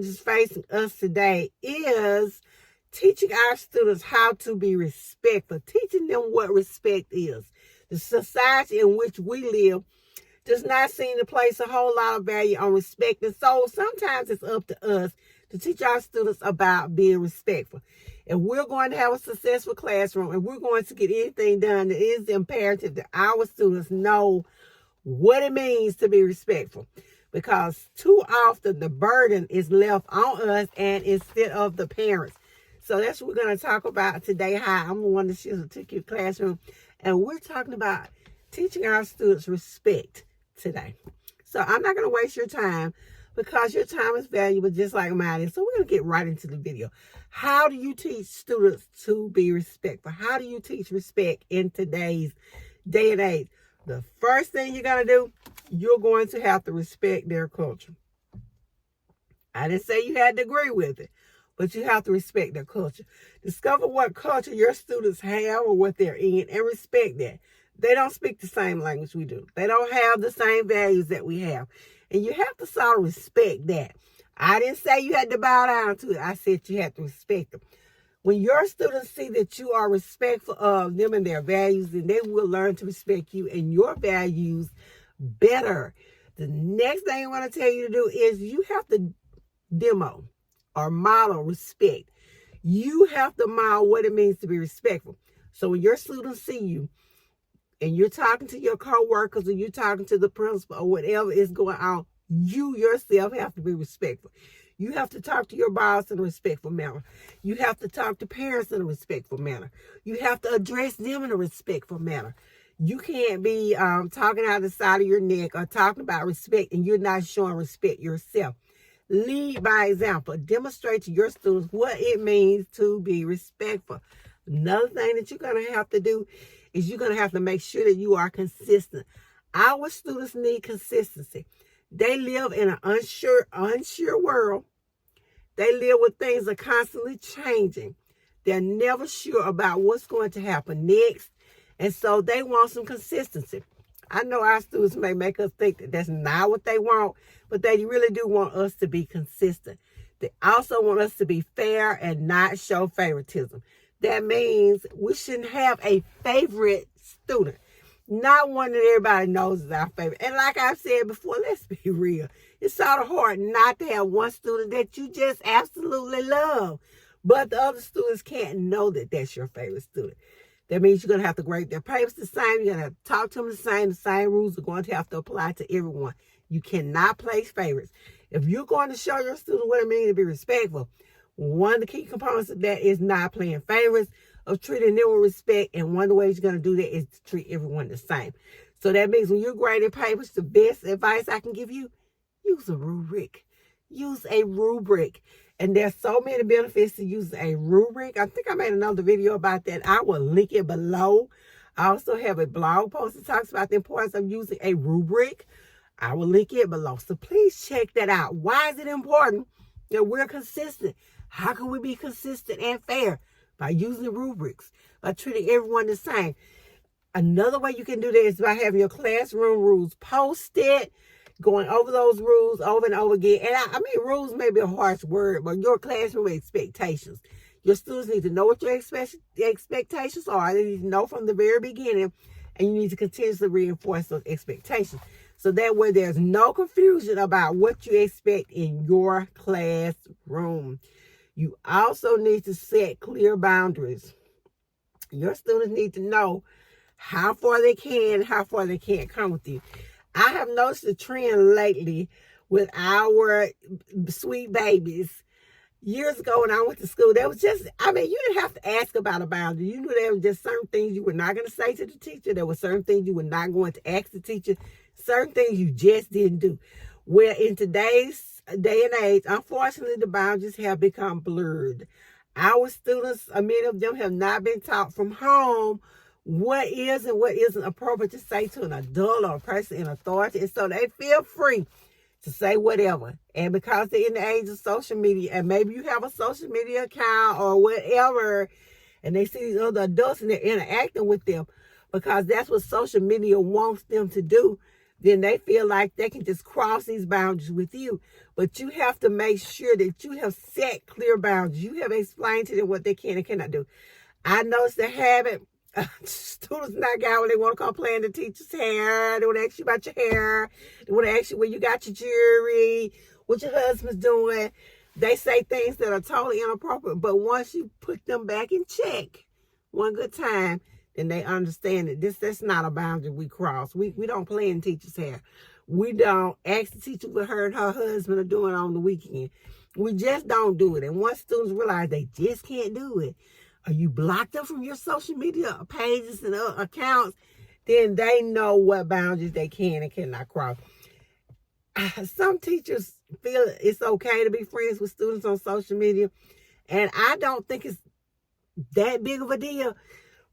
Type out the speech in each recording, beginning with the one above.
Just facing us today is teaching our students how to be respectful, teaching them what respect is. The society in which we live does not seem to place a whole lot of value on respect, and so sometimes it's up to us to teach our students about being respectful. If we're going to have a successful classroom and we're going to get anything done, it is imperative that our students know what it means to be respectful, because too often the burden is left on us and instead of the parents. So that's what we're going to talk about today. Hi, I'm LaWanda Shields of TQ Classroom, and we're talking about teaching our students respect today. So I'm not going to waste your time because your time is valuable just like mine is. So we're going to get right into the video. How do you teach students to be respectful? How do you teach respect in today's day and age? The first thing you're going to do, you're going to have to respect their culture. I didn't say you had to agree with it, but you have to respect their culture. Discover what culture your students have or what they're in and respect that. They don't speak the same language we do. They don't have the same values that we have. And you have to sort of respect that. I didn't say you had to bow down to it. I said you had to respect them. When your students see that you are respectful of them and their values, then they will learn to respect you and your values better. The next thing I want to tell you to do is you have to demo or model respect. You have to model what it means to be respectful. So when your students see you and you're talking to your co-workers or you're talking to the principal or whatever is going on, you yourself have to be respectful. You have to talk to your boss in a respectful manner. You have to talk to parents in a respectful manner. You have to address them in a respectful manner. You can't be talking out the side of your neck or talking about respect and you're not showing respect yourself. Lead by example. Demonstrate to your students what it means to be respectful. Another thing that you're going to have to do is you're going to have to make sure that you are consistent. Our students need consistency. They live in an unsure world. They live with things that are constantly changing. They're never sure about what's going to happen next. And so they want some consistency. I know our students may make us think that that's not what they want, but they really do want us to be consistent. They also want us to be fair and not show favoritism. That means we shouldn't have a favorite student. Not one that everybody knows is our favorite. And like I've said before, let's be real. It's sort of hard not to have one student that you just absolutely love, but the other students can't know that that's your favorite student. That means you're going to have to grade their papers the same. You're going to have to talk to them the same. The same rules are going to have to apply to everyone. You cannot place favorites. If you're going to show your student what it means to be respectful, one of the key components of that is not playing favorites, of treating them with respect. And one of the ways you're going to do that is to treat everyone the same. So that means when you're grading papers, the best advice I can give you, use a rubric. Use a rubric. And there's so many benefits to using a rubric. I think I made another video about that. I will link it below. I also have a blog post that talks about the importance of using a rubric. I will link it below. So please check that out. Why is it important that we're consistent? How can we be consistent and fair? By using rubrics, by treating everyone the same. Another way you can do that is by having your classroom rules posted, going over those rules over and over again. And I mean, rules may be a harsh word, but your classroom expectations. Your students need to know what your expectations are. They need to know from the very beginning, and you need to continuously reinforce those expectations. So that way there's no confusion about what you expect in your classroom. You also need to set clear boundaries. Your students need to know how far they can, how far they can't come with you. I have noticed a trend lately with our sweet babies. Years ago when I went to school, there was just, you didn't have to ask about a boundary. You knew there were just certain things you were not going to say to the teacher. There were certain things you were not going to ask the teacher. Certain things you just didn't do. Where in today's day and age, unfortunately, the boundaries have become blurred. Our students, many of them have not been taught from home what is and what isn't appropriate to say to an adult or a person in authority. And so they feel free to say whatever. And because they're in the age of social media, and maybe you have a social media account or whatever, and they see these other adults and they're interacting with them because that's what social media wants them to do. then they feel like they can just cross these boundaries with you. But you have to make sure that you have set clear boundaries. You have explained to them what they can and cannot do. I noticed the habit. Students knock out when they want to come play in the teacher's hair. They want to ask you about your hair. They want to ask you where you got your jewelry, what your husband's doing. They say things that are totally inappropriate. But once you put them back in check one good time, then they understand that that's not a boundary we cross. We don't play in teacher's hair. We don't ask the teacher what her and her husband are doing on the weekend. We just don't do it. And once students realize they just can't do it, or you block them from your social media pages and accounts, then they know what boundaries they can and cannot cross. Some teachers feel it's okay to be friends with students on social media, and I don't think it's that big of a deal.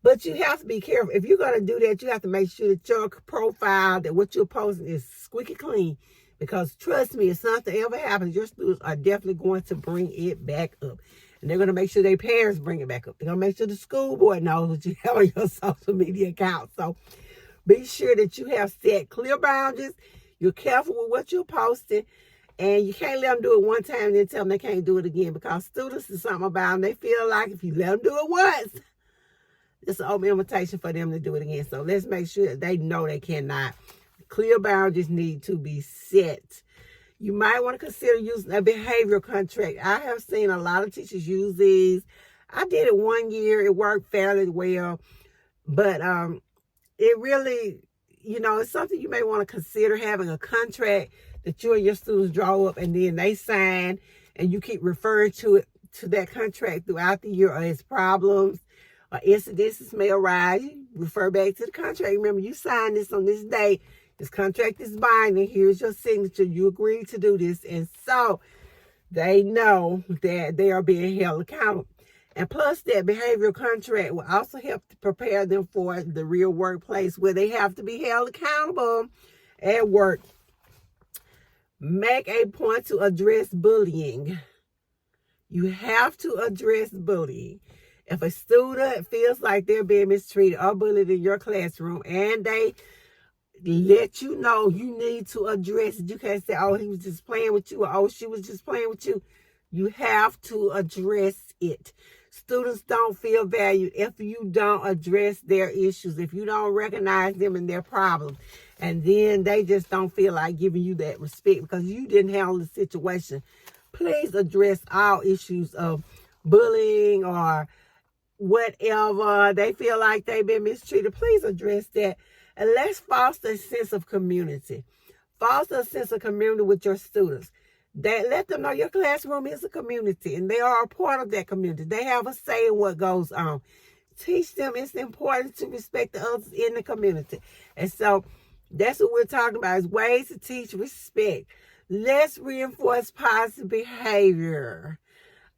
But you have to be careful. If you're going to do that, you have to make sure that your profile, that what you're posting is squeaky clean. Because trust me, if something ever happens, your students are definitely going to bring it back up. And they're going to make sure their parents bring it back up. They're going to make sure the school board knows what you have on your social media account. So be sure that you have set clear boundaries. You're careful with what you're posting. And you can't let them do it one time and then tell them they can't do it again. Because students is something about them. They feel like if you let them do it once, it's an open invitation for them to do it again. So let's make sure that they know they cannot. Clear boundaries need to be set. You might want to consider using a behavioral contract. I have seen a lot of teachers use these. I did it one year. It worked fairly well. But it really, it's something you may want to consider, having a contract that you and your students draw up and then they sign, and you keep referring to that contract throughout the year, or its problems or incidences may arise. You refer back to the contract. Remember, you signed this on this day. This contract is binding. Here's your signature. You agreed to do this. And so they know that they are being held accountable. And plus, that behavioral contract will also help to prepare them for the real workplace where they have to be held accountable at work. Make a point to address bullying. You have to address bullying. If a student feels like they're being mistreated or bullied in your classroom and they let you know, you need to address it. You can't say, oh, he was just playing with you, or oh, she was just playing with you. You have to address it. Students don't feel valued if you don't address their issues, if you don't recognize them and their problems. And then they just don't feel like giving you that respect because you didn't handle the situation. Please address all issues of bullying or whatever. They feel like they've been mistreated. Please address that. And let's foster a sense of community. Foster a sense of community with your students. Let them know your classroom is a community and they are a part of that community. They have a say in what goes on. Teach them it's important to respect the others in the community. And so that's what we're talking about, is ways to teach respect. Let's reinforce positive behavior.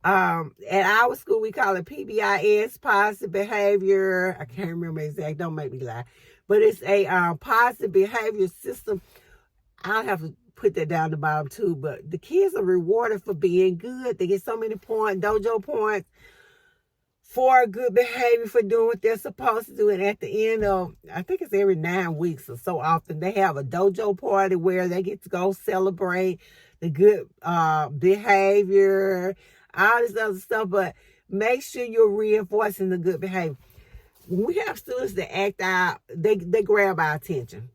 At our school, we call it PBIS, positive behavior. I can't remember exactly. Don't make me lie. But it's a positive behavior system. I'll have to put that down the bottom too. But the kids are rewarded for being good. They get so many points, dojo points, for good behavior, for doing what they're supposed to do. And at the end of, I think it's every 9 weeks or so often, they have a dojo party where they get to go celebrate the good behavior, all this other stuff. But make sure you're reinforcing the good behavior. When we have students that act out, they grab our attention.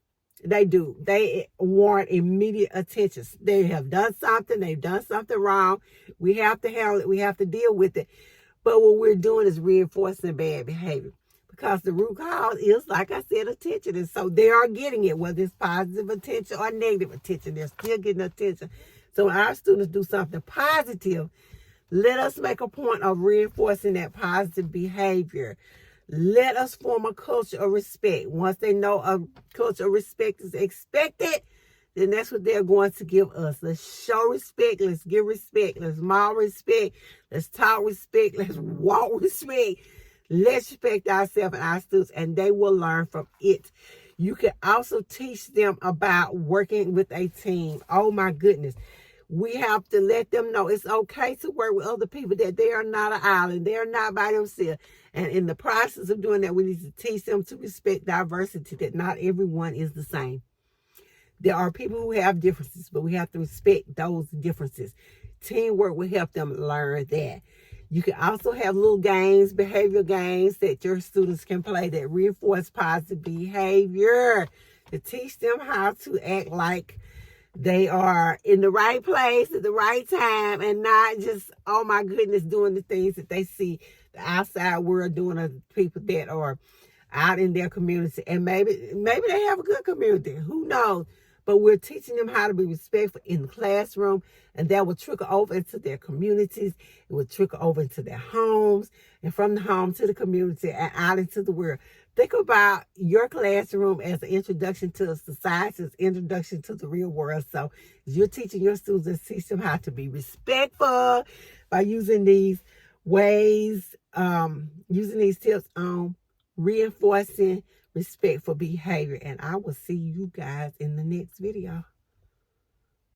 They do. They warrant immediate attention. They have done something. They've done something wrong. We have to handle it. We have to deal with it. But what we're doing is reinforcing bad behavior, because the root cause is, like I said, attention. And so they are getting it, whether it's positive attention or negative attention. They're still getting attention. So when our students do something positive, let us make a point of reinforcing that positive behavior. Let us form a culture of respect. Once they know a culture of respect is expected, then that's what they're going to give us. Let's show respect. Let's give respect. Let's model respect. Let's talk respect. Let's walk respect. Let's respect ourselves and our students, and they will learn from it. You can also teach them about working with a team. Oh, my goodness. We have to let them know it's okay to work with other people, that they are not an island. They are not by themselves. And in the process of doing that, we need to teach them to respect diversity, that not everyone is the same. There are people who have differences, but we have to respect those differences. Teamwork will help them learn that. You can also have little games, behavioral games that your students can play that reinforce positive behavior to teach them how to act like they are in the right place at the right time and not just, oh my goodness, doing the things that they see the outside world doing, or people that are out in their community. And maybe they have a good community. Who knows? But we're teaching them how to be respectful in the classroom, and that will trickle over into their communities. It will trickle over into their homes, and from the home to the community and out into the world. Think about your classroom as an introduction to society, as an introduction to the real world. So you're teaching your students, teach them how to be respectful by using these ways, using these tips on reinforcing respectful behavior. And I will see you guys in the next video.